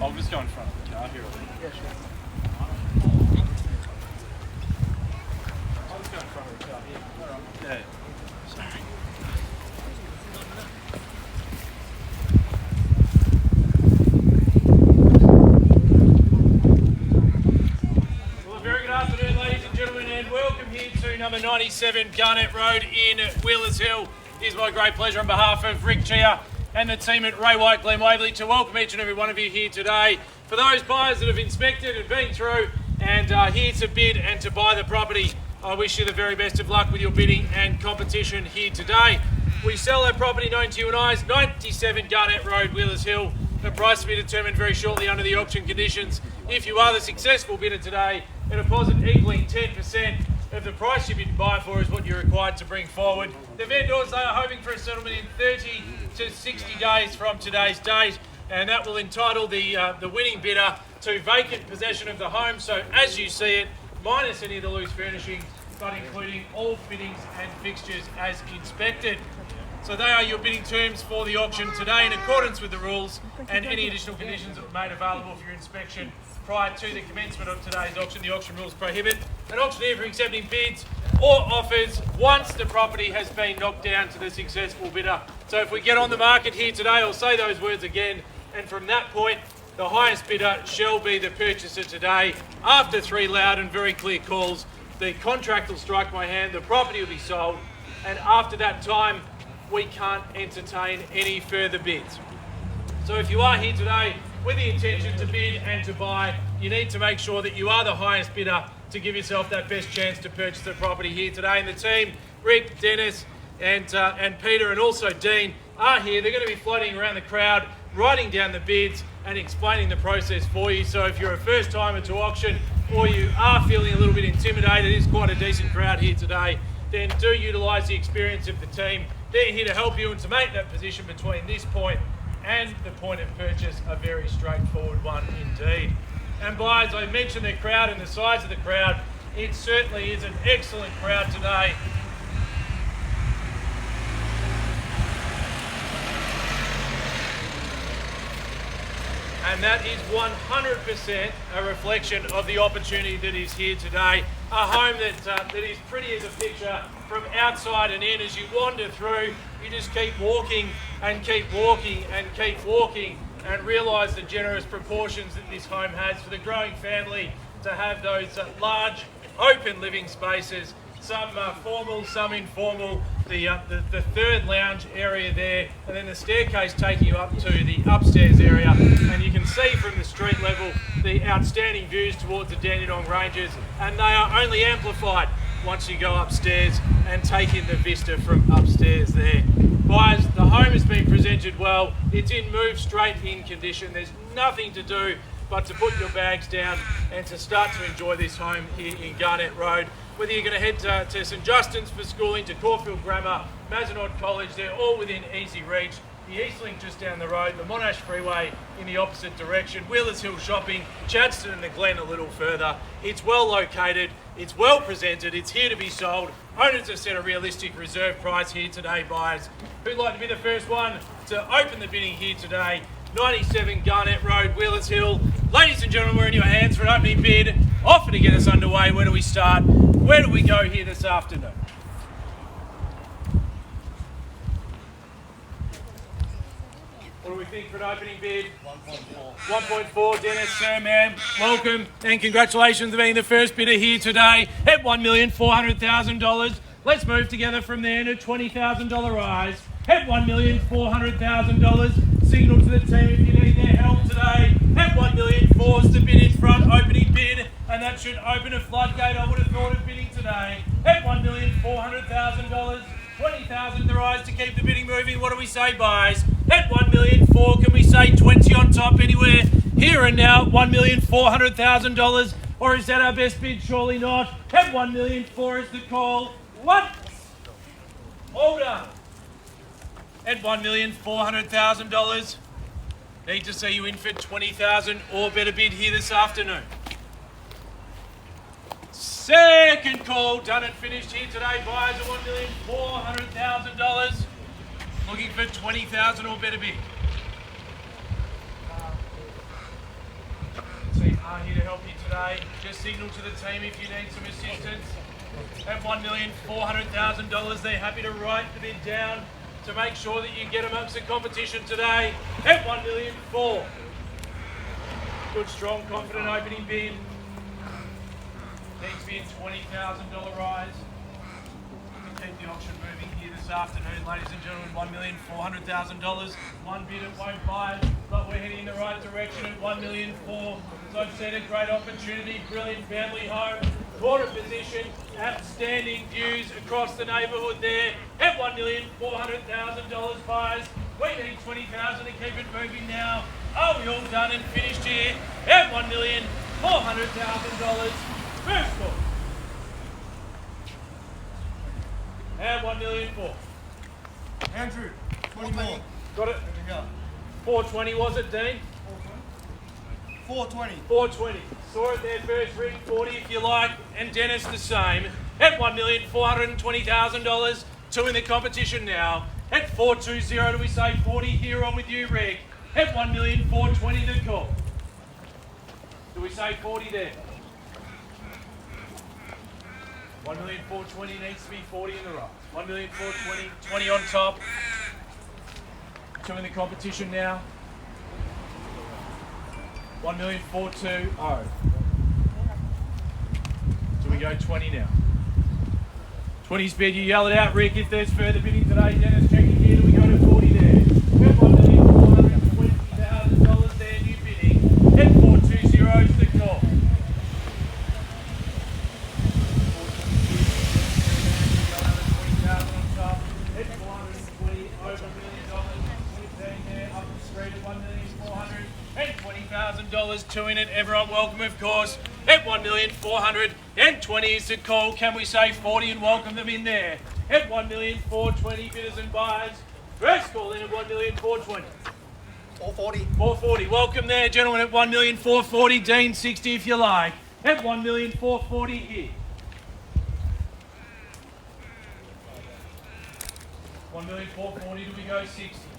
I'll just go in front of the car here, I think. Yeah, sure. I'll just go in front of the car here. All right. Yeah. Sorry. Well, a very good afternoon, ladies and gentlemen, and welcome here to number 97 Garnett Road in Wheelers Hill. It is my great pleasure on behalf of Rick Chia and the team at Ray White Glen Waverley to welcome each and every one of you here today. For those buyers that have inspected and been through and are here to bid and to buy the property, I wish you the very best of luck with your bidding and competition here today. We sell that property known to you and I as 97 Garnett Road, Wheelers Hill. The price will be determined very shortly under the auction conditions. If you are the successful bidder today, a deposit equaling 10% of the price you bid to buy for is what you're required to bring forward. The vendors, they are hoping for a settlement in 30 to 60 days from today's date, and that will entitle the winning bidder to vacant possession of the home. So as you see it, minus any of the loose furnishings, but including all fittings and fixtures as inspected. So they are your bidding terms for the auction today in accordance with the rules and any additional conditions that were made available for your inspection prior to the commencement of today's auction. The auction rules prohibit an auctioneer from accepting bids or offers once the property has been knocked down to the successful bidder. So if we get on the market here today, I'll say those words again, and from that point, the highest bidder shall be the purchaser today. After 3 loud and very clear calls, the contract will strike my hand, the property will be sold, and after that time, we can't entertain any further bids. So if you are here today with the intention to bid and to buy, you need to make sure that you are the highest bidder to give yourself that best chance to purchase the property here today. And the team, Rick, Dennis, and Peter, and also Dean, are here. They're going to be floating around the crowd, writing down the bids and explaining the process for you. So if you're a first timer to auction or you are feeling a little bit intimidated, it is quite a decent crowd here today, then do utilise the experience of the team. They're here to help you and to make that position between this point and the point of purchase a very straightforward one indeed. And buyers, I mentioned the crowd and the size of the crowd. It certainly is an excellent crowd today. And that is 100% a reflection of the opportunity that is here today. A home that is pretty as a picture from outside and in. As you wander through, you just keep walking and keep walking and keep walking and realise the generous proportions that this home has for the growing family to have those large open living spaces, some formal, some informal, the third lounge area there, and then the staircase taking you up to the upstairs area. And you can see from the street level the outstanding views towards the Dandenong Ranges, and they are only amplified once you go upstairs and take in the vista from upstairs there. Buyers, the home has been presented well. It's in move straight in condition. There's nothing to do but to put your bags down and to start to enjoy this home here in Garnett Road. Whether you're going to head to St Justin's for schooling, to Caulfield Grammar, Mazenod College, they're all within easy reach. The Eastlink just down the road, the Monash Freeway in the opposite direction, Wheelers Hill Shopping, Chadstone and the Glen a little further. It's well located, it's well presented, it's here to be sold. Owners have set a realistic reserve price here today, buyers. Who'd like to be the first one to open the bidding here today? 97 Garnett Road, Wheelers Hill. Ladies and gentlemen, we're in your hands for an opening bid. Offer to get us underway. Where do we start? Where do we go here this afternoon? What do we think for an opening bid? 1.4. 1.4, Dennis, sir, ma'am, welcome and congratulations on being the first bidder here today at $1,400,000. Let's move together from there to $20,000 rise at $1,400,000. Signal to the team if you need their help today. At $1,400,000 is the bid in front, opening bid, and that should open a floodgate. I would have thought of bidding today. At $1,400,000, $20,000 the rise to keep the bidding moving. What do we say, buyers? At $1,400,000, can we say 20 on top anywhere? Here and now, $1,400,000, or is that our best bid? Surely not. At $1,400,000 is the call. What? Order. At $1,400,000. Need to see you in for 20,000 or better bid here this afternoon. Second call, done and finished here today. Buyers at $1,400,000. Looking for 20,000 or better bid. here to help you today. Just signal to the team if you need some assistance. At $1,400,000, they're happy to write the bid down to make sure that you get amongst the competition today. At $1,400,000. Good, strong, confident opening bid. Needs to be a $20,000 rise. Keep the auction moving here this afternoon, ladies and gentlemen. $1,400,000. One bid, it won't buy, but we're heading in the right direction at $1,400,000. As I've said, a great opportunity, brilliant family home, quarter position, outstanding views across the neighbourhood there. At $1,400,000 buyers. We need $20,000 to keep it moving now. Are we all done and finished here? At $1,400,000. First call. And $1,400,000. Andrew, 20 more. Got it? 420 was it, Dean? 420. 420. Saw it there first, Rick. 40 if you like. And Dennis the same. At $1,420,000. Two in the competition now. At 420, do we say 40 here on with you, Rick? At $1,420,000 the call. Do we say 40 there? $1,420,000 needs to be 40 in the right. $1,420,000, 20 on top. Two in the competition now. $1,420,000. Do we go 20 now? 20's bid, you yell it out, Rick, if there's further bidding today. Dennis checking here, do we go to 40 there? $1,420,000 there, new bidding. At 420 is the call. $1,000, two in it. Everyone welcome, of course. At $1,420,000 is the call. Can we say 40 and welcome them in there? At $1,420,000 bidders and buyers. First call in at $1,420,000. 440. 440. Welcome there, gentlemen. At $1,440,000. Dean 60 if you like. At $1,440,000 here. $1,440,000. Do we go 60?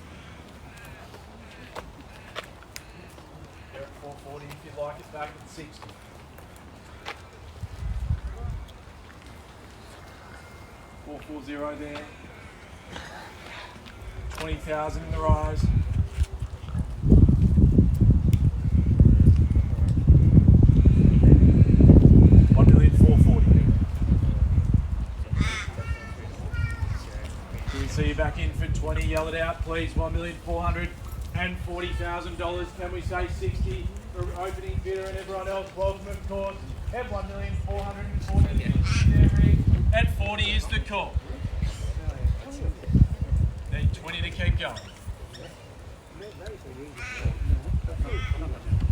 440 if you'd like it back at 60. $440 there. 20,000 in the rise. $1,440,000. Do we see you back in for 20? Yell it out, please. $1,440,000. Can we say 60 for opening bidder and everyone else? Welcome, of course. At $1,440,000. At 40 is the call. Need 20 to keep going.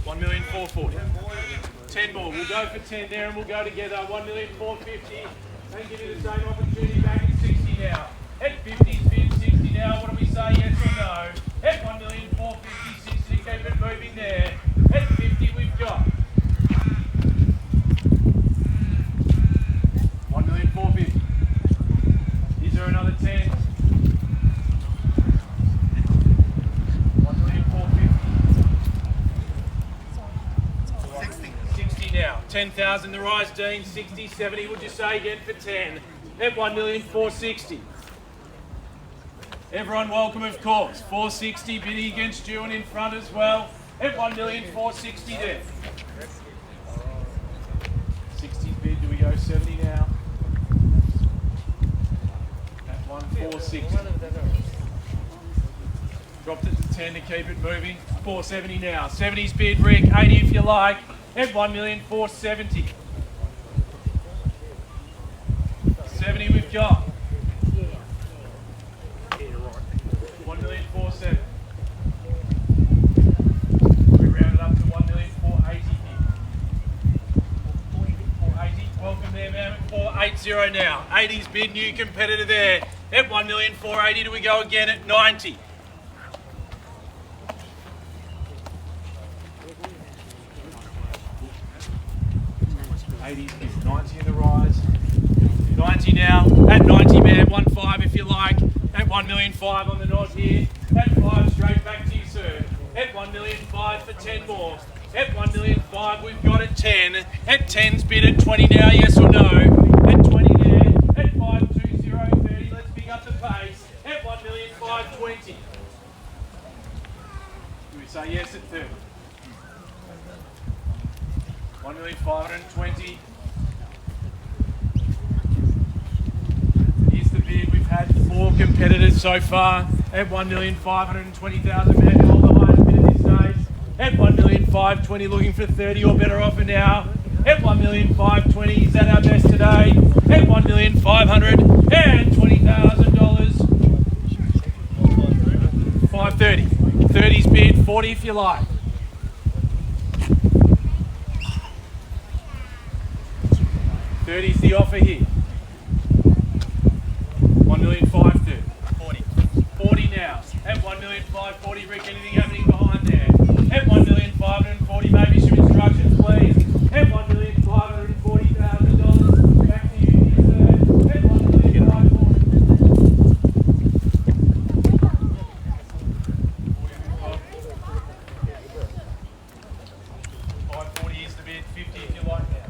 $1,440,000. 10 more. We'll go for 10 there and we'll go together. $1,450,000. And give you the same opportunity back at 60 now. At 50's bid, 60 now. What do we say? Yes or no? At $1,450,000, 60, keep it moving there. At 50 we've got $1,450,000. Is there another 10? $1,450,000. 60 now. 10,000 the rise, Dean. 60, 70 would you say again for 10? At $1,460,000. Everyone welcome, of course. 460 bidding against you and in front as well. At $1,460,000 there. 60 bid, do we go 70 now? At $1,460,000. Dropped it to 10 to keep it moving. $470,000 now. 70's bid, Rick. 80 if you like. At $1,470,000. 70 we've got. $1,470,000. We round it up to $1,480,000 here. $480,000. Welcome there, man. $480,000 now. 80's bid, new competitor there. At $1,480,000. Do we go again at 90? $80's bid, 90 in the rise. 90 now. At 90, man. 1.5 if you like. At $1,500,000 on the nod here. At 5 straight back to you, sir. At $1,500,000 for 10 more. At $1,500,000. 5 we've got at 10. At 10's bid at 20 now, yes or no? At 20 there. At 52030, let's pick up the pace. At 1,520,000. Do we say yes at 30? 1,520,000. Here's the bid. We've had 4 competitors so far. At 1,520,000, man, hold the highest bid at this stage. At 1,520,000, looking for 30 or better offer now. At 1,520,000, is that our best today? At $1,520,000. 530. 30's bid, 40 if you like. 30's the offer here. 1,530,000. 40. 40 now. At 1,540,000, Rick, anything happening behind there? At 1,540,000, maybe some instructions, please. At $1,540,000. Back to you, sir. At 540 is the bid. 50 if you like now.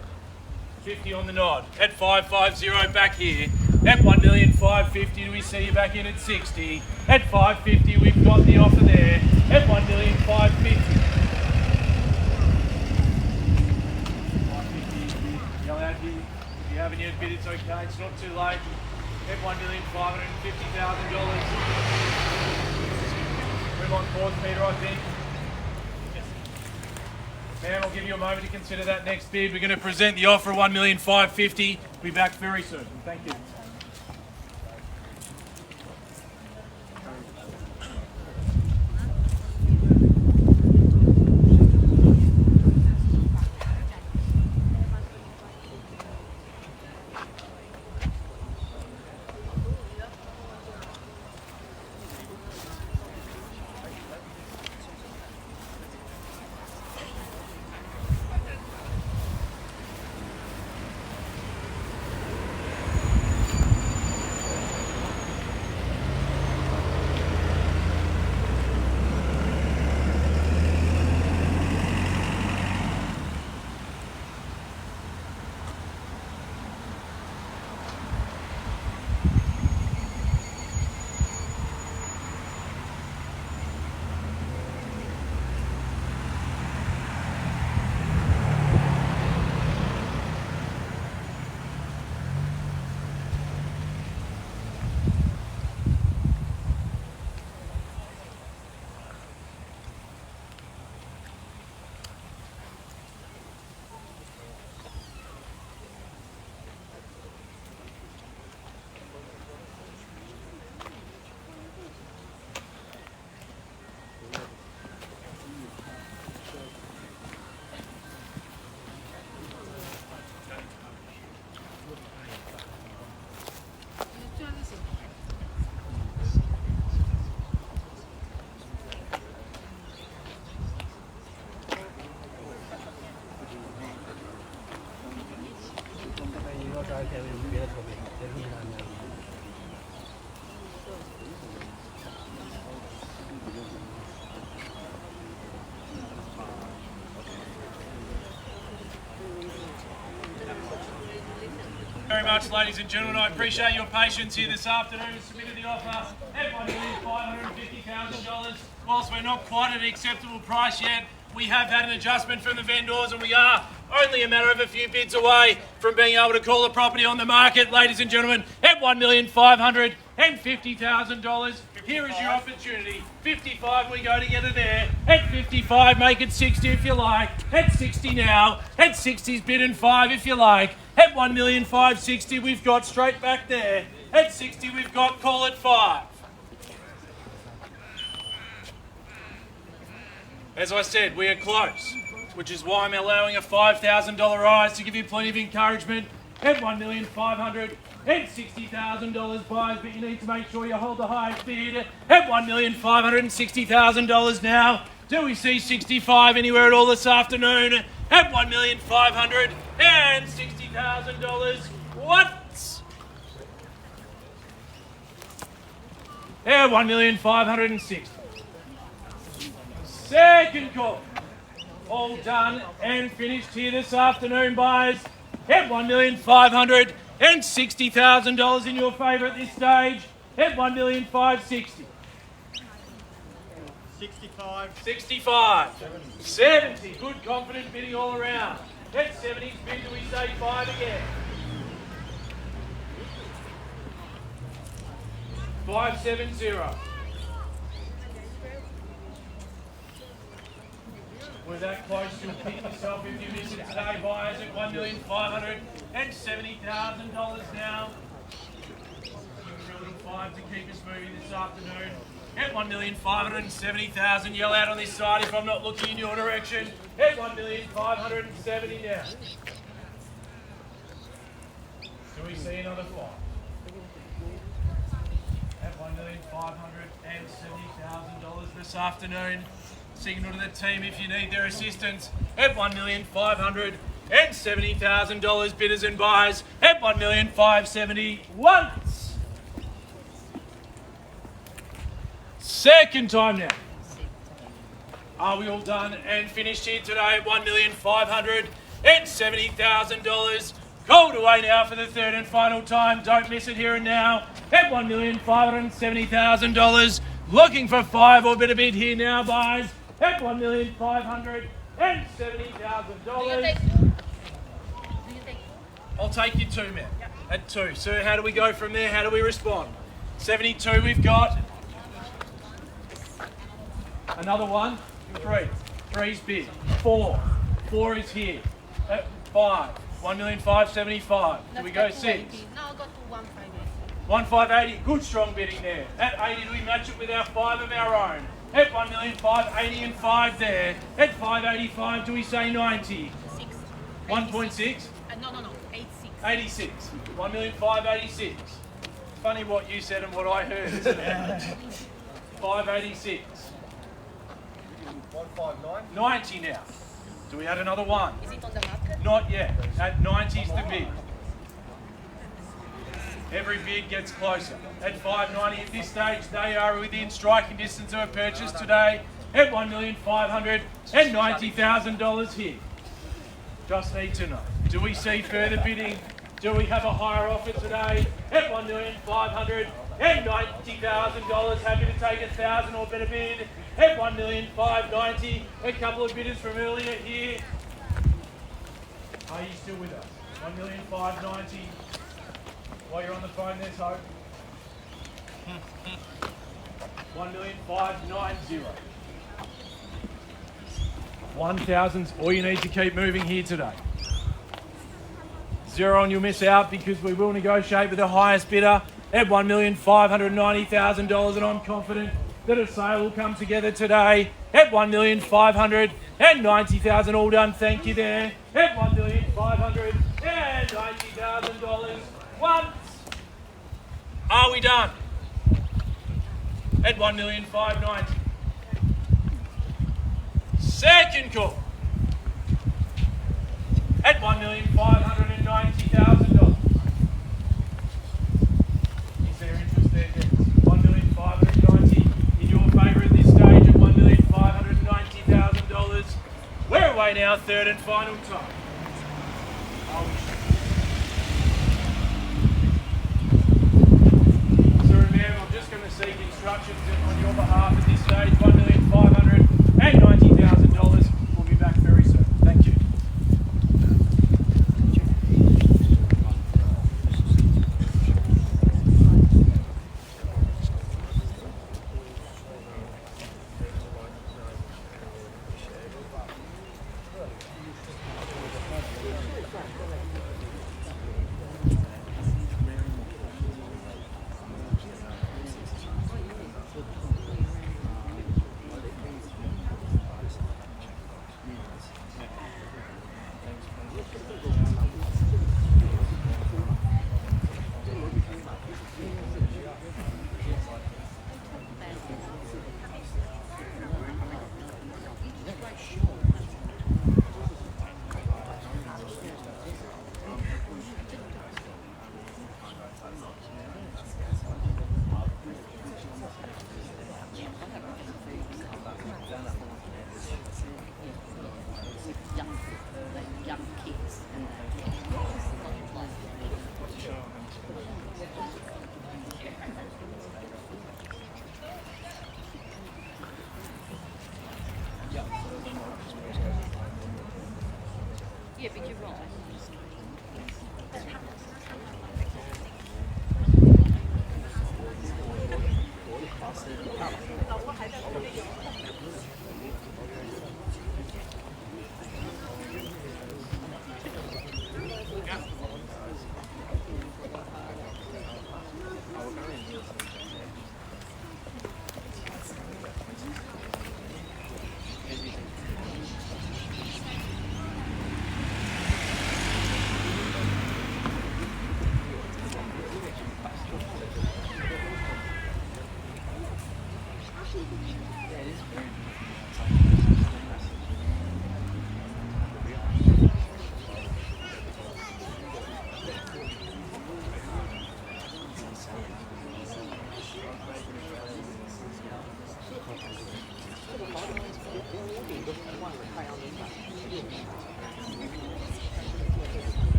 50 on the nod. At 550 back here. At 1,550,000, do we see you back in at 60? At 550, we've got the offer there. At 1,550,000. Yell out here. If you haven't yet bid, it's okay. It's not too late. At $1,550,000. We're on course, Peter, I think. Ma'am, I'll give you a moment to consider that next bid. We're going to present the offer of $1,550,000. We'll be back very soon. Thank you. Very much, ladies and gentlemen. I appreciate your patience here this afternoon. We submitted the offer at $1,550,000. Whilst we're not quite at an acceptable price yet, we have had an adjustment from the vendors and we are only a matter of a few bids away from being able to call the property on the market, ladies and gentlemen, at $1,550,000. Here is your opportunity. 55, we go together there. At 55, make it 60 if you like. At 60 now. At 60's bid and 5 if you like. At 1,560,000, we've got straight back there. At 60, we've got call at 5. As I said, we are close, which is why I'm allowing a $5,000 rise to give you plenty of encouragement. At $1,560,000 buys, but you need to make sure you hold the highest bid. At $1,560,000 now. Do we see 65 anywhere at all this afternoon? At $1,560,000. What? At $1,560,000. Second call. all done and finished here this afternoon, buyers. At $1,560,000 in your favour at this stage. At $1,560,000. 65. 65. 70. Good confident bidding all around. At 70's bid, do we say 5 again? 570. We're that close, you'll pick yourself if you miss it today. Buyers at $1,570,000 now. Give us a little 5 to keep us moving this afternoon. At $1,570,000, yell out on this side if I'm not looking in your direction. At $1,570,000 now. Do we see another 5? At $1,570,000 this afternoon. Signal to the team if you need their assistance. At $1,570,000, bidders and buyers. At $1,570,000 once. Second time now. Are we all done and finished here today at $1,570,000? Called away now for the third and final time. Don't miss it here and now. At $1,570,000. Looking for 5 or better bid here now, buyers. At $1,570,000. I'll take you 2, man. At 2. So how do we go from there? How do we respond? 72 we've got. Another 1, 3. 3's bid. 4. 4 is here. At 5. $1,575,000. Do we go 6? No, I'll go to 158. 1,580. Good strong bidding there. At 80, do we match it with our 5 of our own? At $1,580,000 and 5 there. At $585,000, do we say 90? 6. 1.6? No. 86. 86. $1,586,000. Funny what you said and what I heard, isn't it? 586. 159. 90 now. Do we add another 1? Is it on the market? Not yet. At 90's the bid. Every bid gets closer. At $590 at this stage, they are within striking distance of a purchase today. At $1,590,000 here. Just need to know. Do we see further bidding? Do we have a higher offer today? At $1,590,000. Happy to take 1,000 or better bid. At $1,590,000. A couple of bidders from earlier here. Are you still with us? $1,590,000. While you're on the phone, there's hope. 1,590,000. 1,000's all you need to keep moving here today. 0 and you'll miss out because we will negotiate with the highest bidder at $1,590,000, and I'm confident that a sale will come together today at $1,590,000. All done. Thank you there. At $1,590,000 once. Are we done? At $1,590,000. Second call. At $1,590,000. Is there interest there, gents? $1,590,000 in your favour at this stage at $1,590,000. We're away now, third and final time. So remember, I'm just going to seek instructions on your behalf at this stage. $1,590,000. We'll be back very soon. Thank you. Yeah, but you're wrong.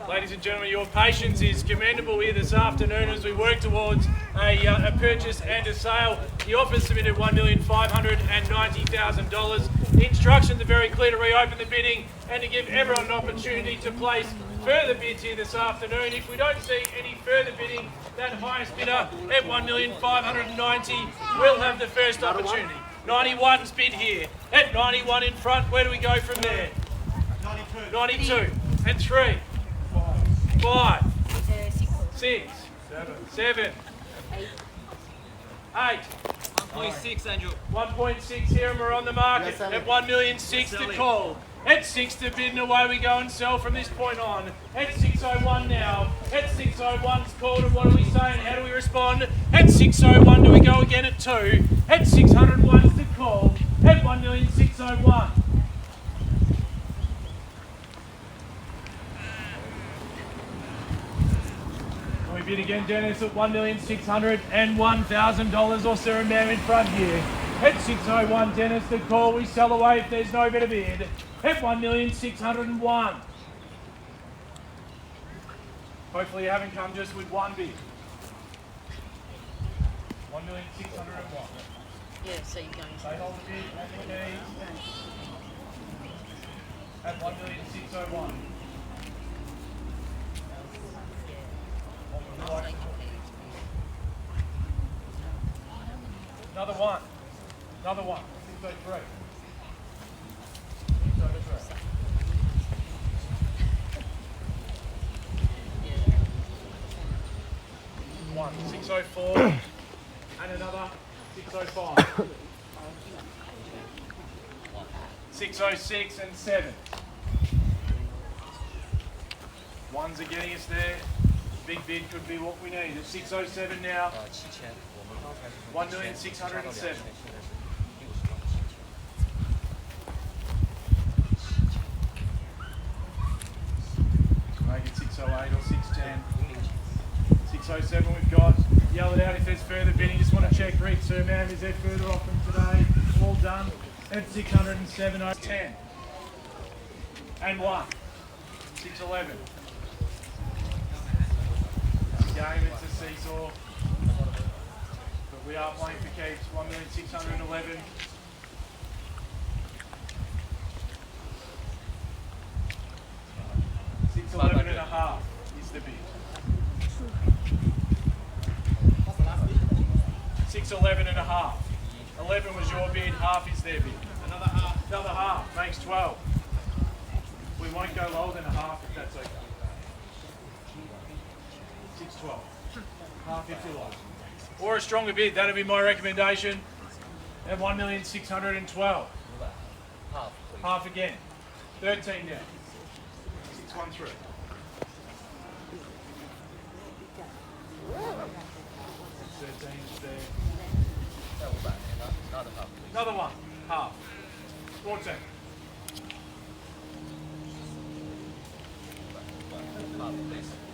Ladies and gentlemen, your patience is commendable here this afternoon as we work towards a purchase and a sale. The offer submitted $1,590,000. The instructions are very clear to reopen the bidding and to give everyone an opportunity to place further bids here this afternoon. If we don't see any further bidding, that highest bidder at 1,590,000 will have the first opportunity. 91's bid here. At 91 in front, where do we go from there? 92. And 3. 5. 6. 7. 8. 1.6, Andrew. 1.6 here and we're on the market Yes, at 1,600,000 to call. At 6 to bid and away we go and sell from this point on. At 601 now. At 601's called and what are we saying? How do we respond? At 601 do we go again at 2? At 601's to call. At 1,601,000. We bid again, Dennis, at $1,601,000 or Sarah Mam in front here. At 601, Dennis, the call. We sell away if there's no better bid. At 1,601,000. Hopefully you haven't come just with one bid. 1,601,000. Yeah, so you're going They hold the bid and the keys at 1,601,000. Another one. Another one. 603. 603. One. 604. And another 605. 606 and 7. Ones are getting us there. Big bid could be what we need. At 607 now. 1,607,000. Make it 608 or 610. 607 we've got. Yell it out if there's further bidding. Just want to check Rick Surman. Is there further off from today? All done. At 607, 10. And 1. 611. Game, it's a seesaw, but we are playing for keeps. 1,611,000. 611 and a half is the bid. 611 and a half. 11 was your bid, half is their bid. Another half makes 12. We won't go lower than a half if that's okay. 612. Half if you like. Or a stronger bid, that'd be my recommendation. At 1,612,000. Half again. 13 now. 613. There. Another one. Half. 14.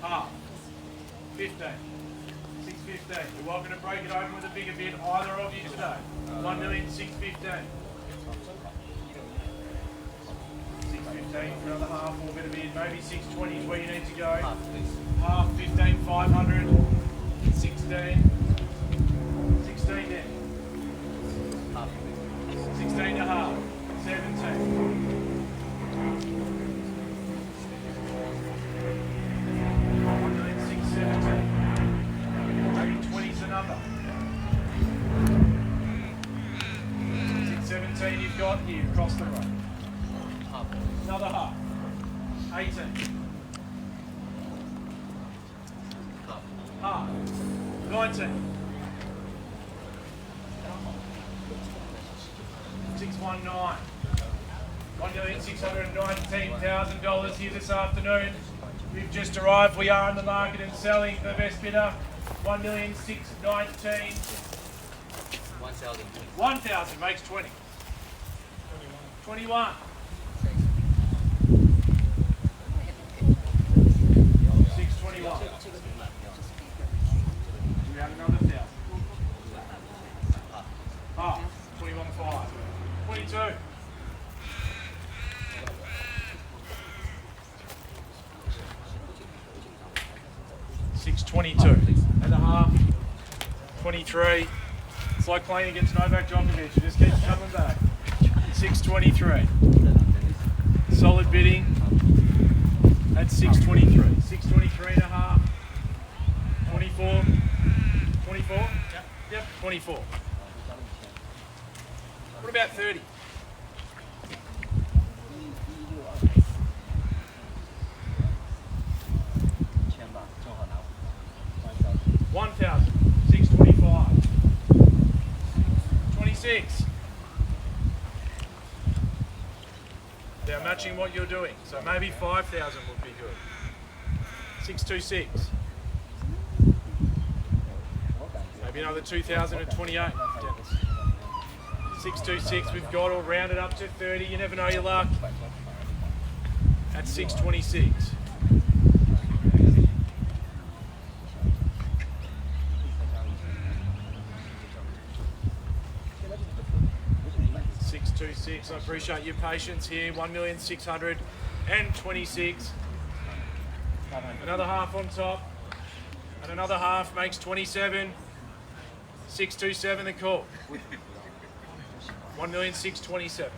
Half. 15. 615. You're welcome to break it open with a bigger bid, either of you today. 1,615,000. 615 for another half, or better bid. Maybe 620 is where you need to go. Half, 15,500. 16. 16 then. 16 and a half. 17. 20's the number. 617 you've got here across the road. Another half. 18. Half. 19. 619. $1,619,000 here this afternoon. We've just arrived. We are in the market and selling. The best bidder, 1,619,000. 1,000 makes 20. 21. 621. We have another 1,000. Half. 21.5. 22. 622 and a half. 23. It's like playing against Novak Djokovic. It just keeps coming back. 623. Solid bidding. That's 623. 623 and a half. 24. 24? Yep, 24. What about 30? 1,000. 625. 26. They're matching what you're doing, so maybe 5,000 would be good. 626. Maybe another 2,028. 626 we've got, all rounded up to 30. You never know your luck. That's 626. 626. I appreciate your patience here. 1,626,000. Another half on top. And another half makes 27. 627 the call. 1,627,000.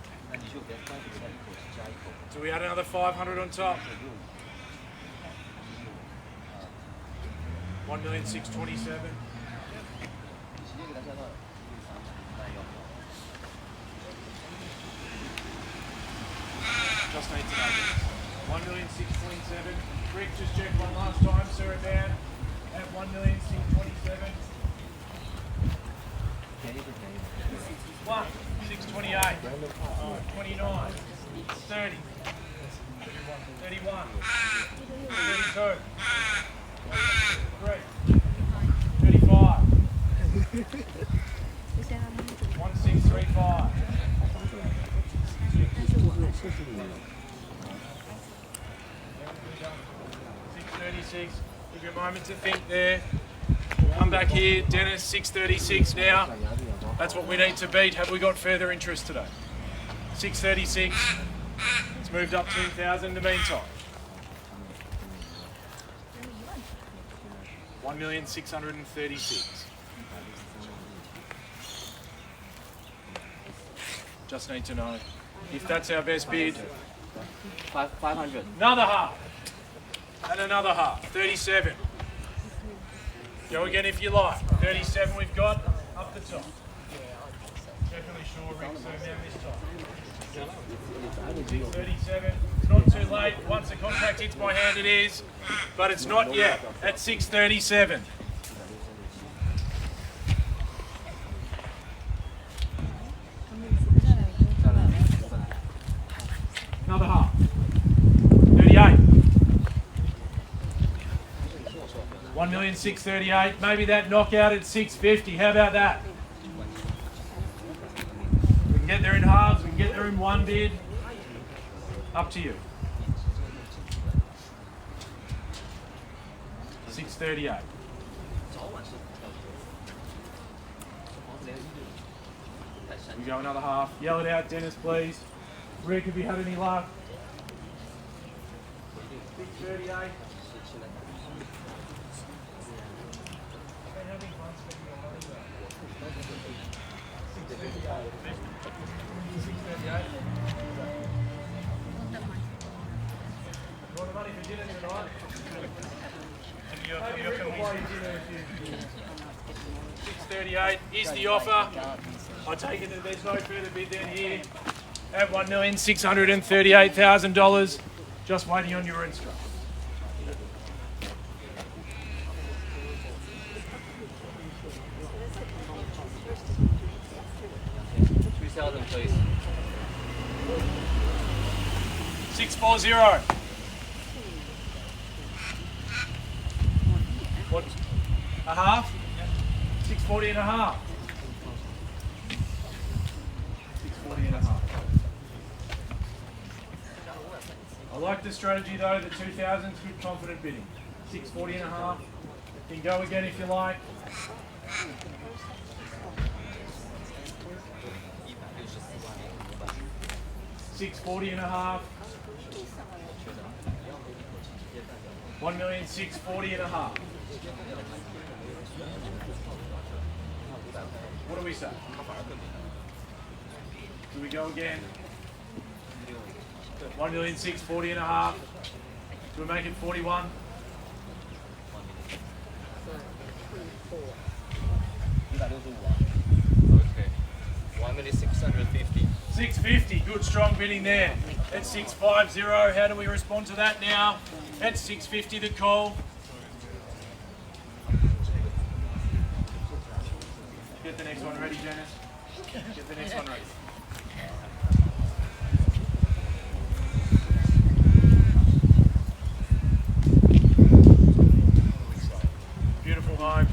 Do we add another 500 on top? 1,627,000. Just need to know this. 1,627,000. Rick, just check one last time. Sarah down at 1,627,000. 1, 628, 29, 30, 31, 32, 33, 35, 1635. 636. Give you a moment to think there. Come back here, Dennis. 636 now. That's what we need to beat. Have we got further interest today? 636. It's moved up 2,000 in the meantime. 1,636,000. Just need to know if that's our best bid. 500. Another half. And another half. 37. Go again if you like. 37 we've got up the top. Definitely sure Rick zoomed down this time. 37. It's not too late. Once the contract hits my hand, it is. But it's not yet. At 637. Another half. 38. 1,638,000. Maybe that knockout at 650. How about that? We can get there in halves. We can get there in one bid. Up to you. 638. We go another half. Yell it out, Dennis, please. Rick, have you had any luck? 638. $638 is the offer. I take it that there's no further bid then here at $1,638,000. Just waiting on your instructions. 3,000, please. 640. What? A half? 640 and a half. 640 and a half. I like the strategy though, the 2,000's good confident bidding. 640 and a half. You can go again if you like. $640 and a half. 1,640,000 and a half. What do we say? Do we go again? 1,640,000 and a half. Do we make it 41? Okay. 1,650. 650, good strong bidding there. At 650, how do we respond to that now? At 650 the call. Get the next one ready, Janice. Get the next one ready. Beautiful home.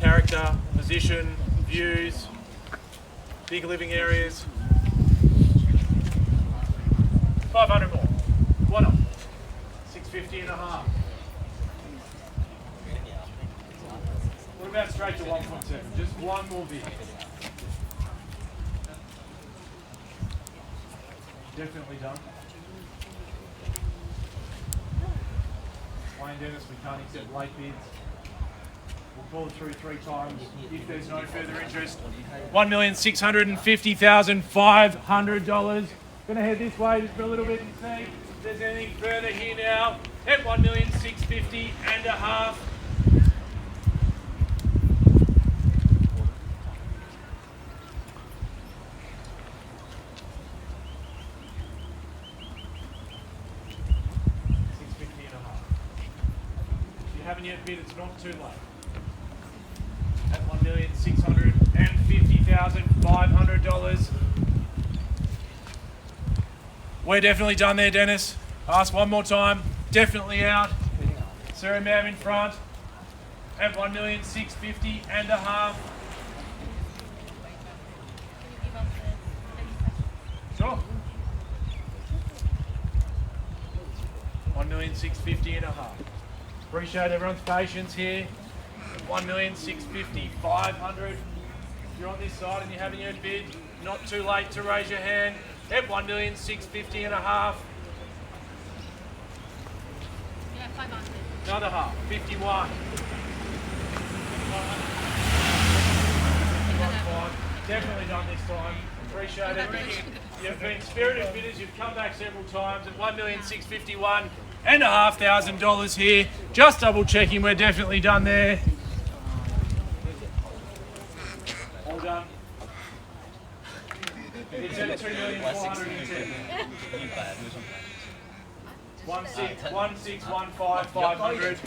Character, position, views, big living areas. 500 more. What up? 650 and a half. What about straight to 1.7? Just one more bid. Definitely done. Wayne Dennis, we can't accept late bids. We'll call it through 3 times if there's no further interest. $1,650,500. Gonna head this way just for a little bit and see if there's anything further here now. At $1,650,500 and a half. If you haven't yet bid, it's not too late. At $1,650,500. We're definitely done there, Dennis. Ask one more time. Definitely out. Sarah Mam in front. At $1,650,000 and a half. Sure. $1,650,000 and a half. Appreciate everyone's patience here. $1,650,500. If you're on this side and you haven't yet bid, not too late to raise your hand. At $1,650,000 and a half. Yeah, 500. Another half. 51. Definitely done this time. Appreciate it. You've been spirited bidders. You've come back several times at $1,651,500 here. Just double checking. We're definitely done there. All done. It's at $2,410,000. 1,615,500.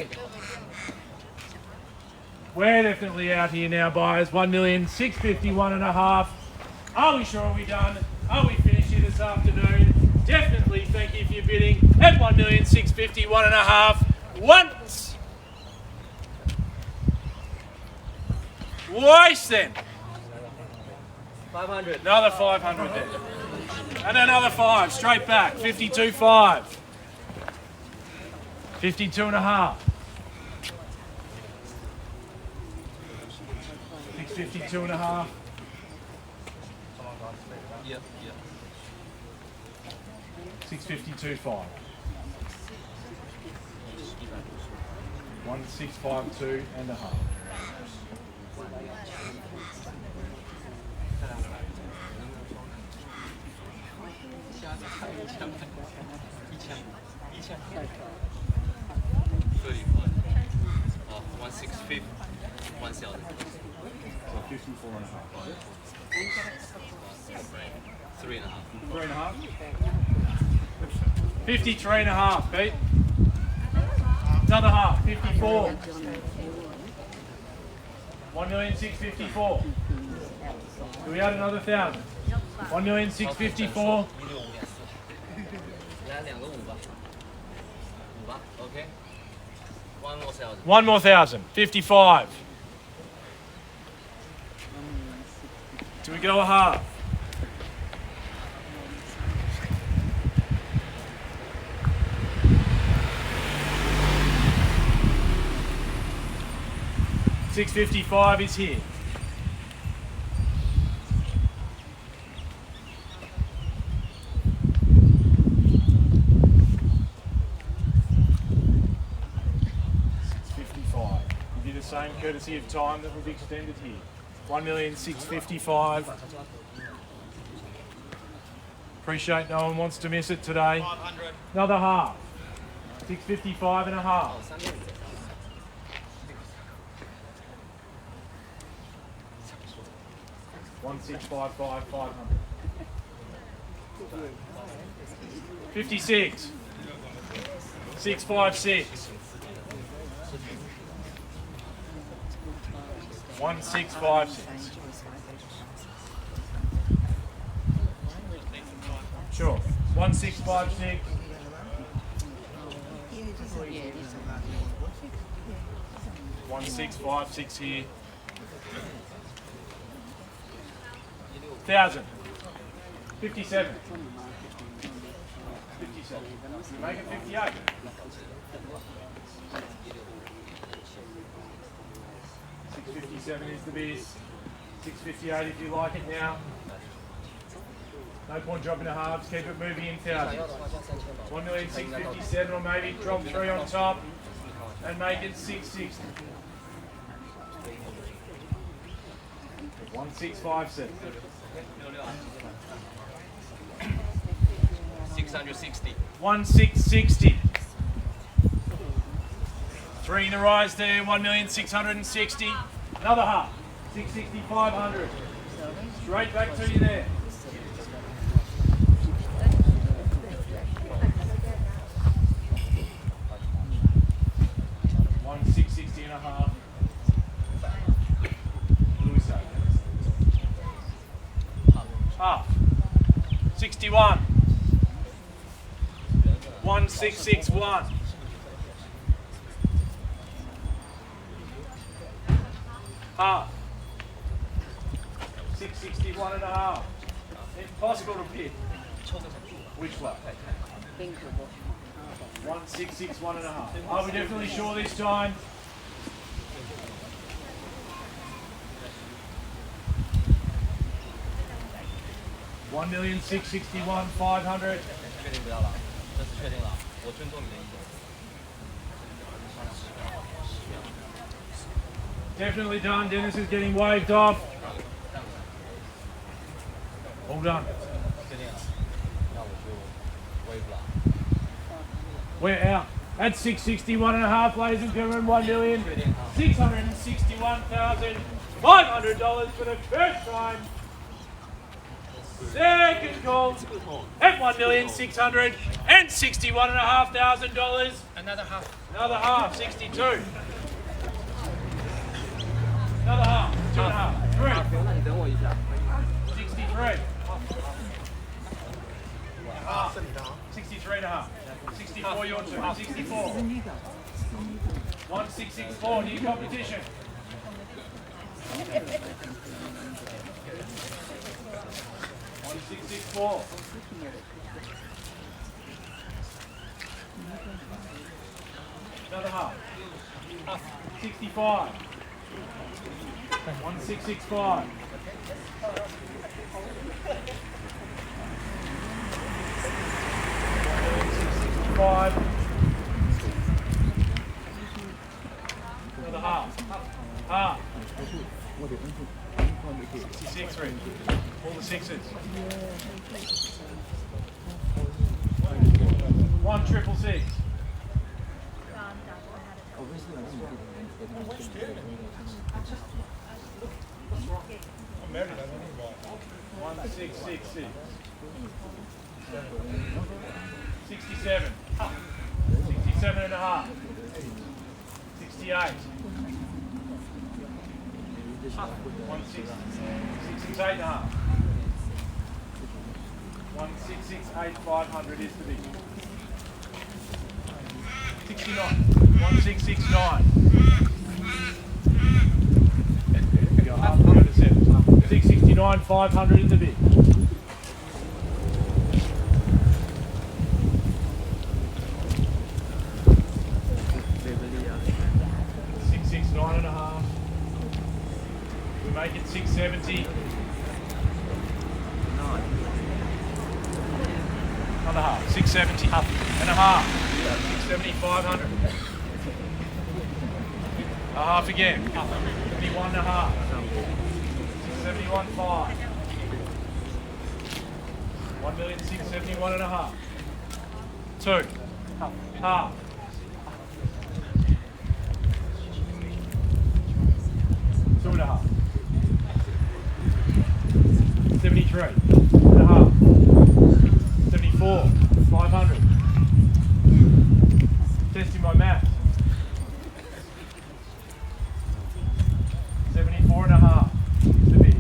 We're definitely out here now, buyers. $1,651,000 and a half. Are we sure we're done? Are we finished here this afternoon? Definitely thank you for your bidding at $1,651,000 and a half. Once. Twice then. 500. Another 500 there. And another 5, straight back. 52.5. 52 and a half. 652 and a half. Yep. 652.5. 1652 and a half. Oh, 1,650. 1,000. 54 and a half. 3.5. 3.5. 53 and a half, Pete. Another half, 54. 1,654,000. Do we add another 1,000? 1,654,000. 来2个5吧，5吧 ，OK。One more 1,000. One more 1,000. 55. Do we go a half? $655 is here. Give you the same courtesy of time that we've extended here. 1,655,000. Appreciate no one wants to miss it today. 500. Another half. 655 and a half. 1655 500. 56. 656. 1656. Sure. 1656. 1656 here. 1,000. 57. 57. Make it 58. 657 is the biz. 658 if you like it now. No point dropping to halves, keep it moving in thousands. 1,657,000 or maybe drop 3 on top and make it 660. 1657. 660. 1660. 3 in the rise there, 1,660,000. Another half, 660,500. Straight back to you there. One 660 and a half. Louis half. 61. 1661. Half. 661 and a half. Impossible to pick. Which one? 1661 and a half. Are we definitely sure this time? $1,661,500. 确定不要了，这次确定了，我尊重你的意见。 Definitely done. Dennis is getting waved off. All done. 确定了，那我就wave 了。 We're out. At 661 and a half, ladies and gentlemen, $1,661,500 for the first time. Second call at $1,661,500. Another half. Another half, 62. Another half, 2.5, 3. 那你等我一下。 63. Half. 63 and a half. 64 your turn. 64. 1664, new competition. 1664. Another half. 65. 1665. 65. Another half. Half. 66 ring. All the sixes. 1,666. I'm married, I don't need one. 1666. 67. 67 and a half. 68. 668 and a half. 1668 500 is the big one. 69. 1669. Go half, go to 7. 669 500 in the bid. 669 and a half. We make it 670. Another half. 670. Half and a half. 670 500. A half again. 71 and a half. 671 5. 1,671 and a half. 2. Half. 2.5. 73.5. 74. 500. Testing my math. 74.5. It's a bit.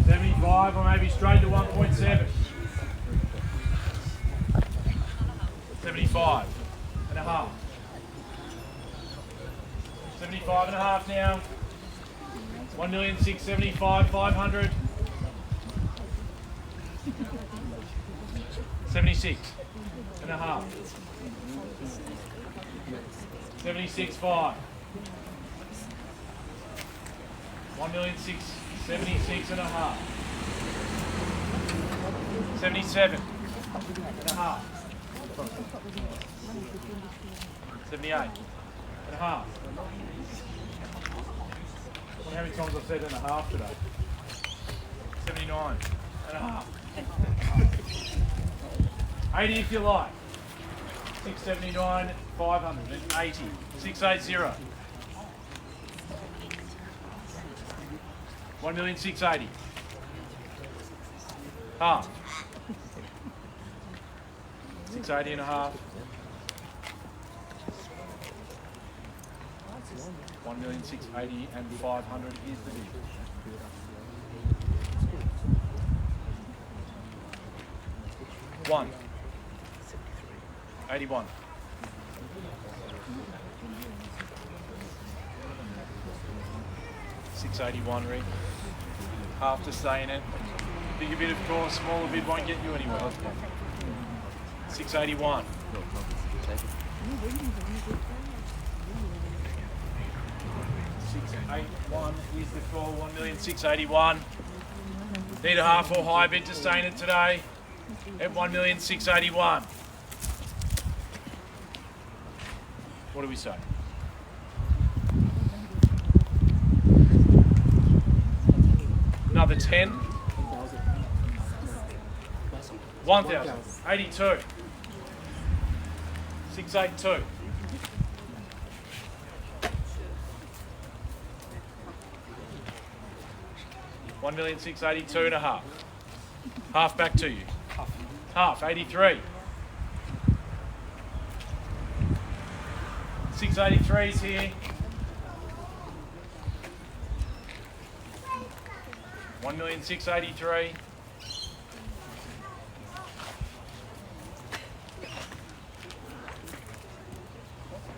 75 or maybe straight to 1.7. 75.5. 75.5 now. 1,675,500. 76.5. 76.5. 1,676.5. 77.5. 78.5. How many times I've said and a half today? 79.5. 80 if you like. 679, 580. 680. 1,680,000. Half. 680.5. 1,680,500 is the bid. 1. 81. 681, Rick. Half to stay in it. Bigger bid, of course. Smaller bid won't get you anywhere. 681. 681 is the call. 1,681,000. Need a half or high bid to stay in it today. At 1,681,000. What do we say? Another 10. 1,000. 82. 682. 1,682,500. Half back to you. Half, 83. 683's here. 1,683,000.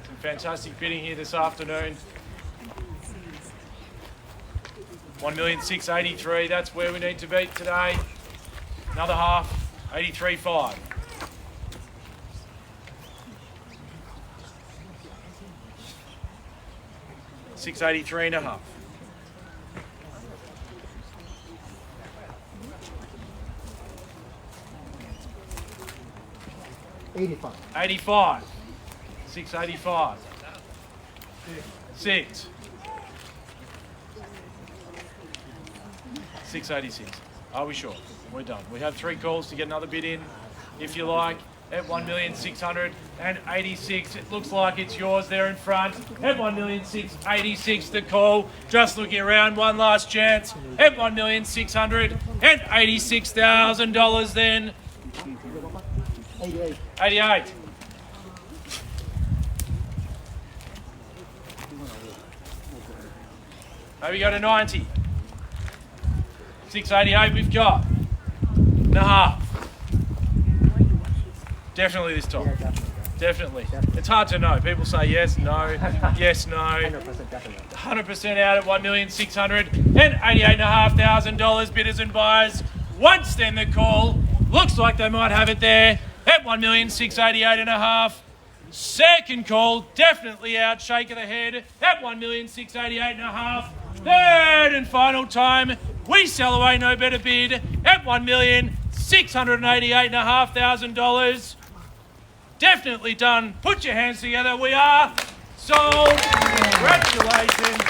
Some fantastic bidding here this afternoon. 1,683,000. That's where we need to be today. Another half, 83.5. 683.5. 85. 85. 685. 6. 686. Are we sure? We're done. We have 3 calls to get another bid in, if you like, at 1,686,000. It looks like it's yours there in front at 1,686,000 the call. Just looking around, one last chance at $1,686,000 then. 88. 88. Maybe go to 90. 688 we've got. And a half. Definitely this time. Yeah, definitely. Definitely. It's hard to know. People say yes, no, yes, no. 100% definitely. 100% out at $1,688,500 bidders and buyers. Once then the call. Looks like they might have it there at $1,688,500. Second call, definitely out. Shake of the head at $1,688,500. Third and final time, we sell away no better bid at $1,688,500. Definitely done. Put your hands together. We are sold. Congratulations.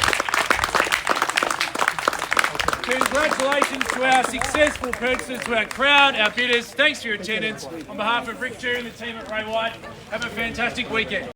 Congratulations to our successful purchasers, to our crowd, our bidders. Thanks for your attendance. On behalf of Rick Cherry and the team at Ray White, have a fantastic weekend.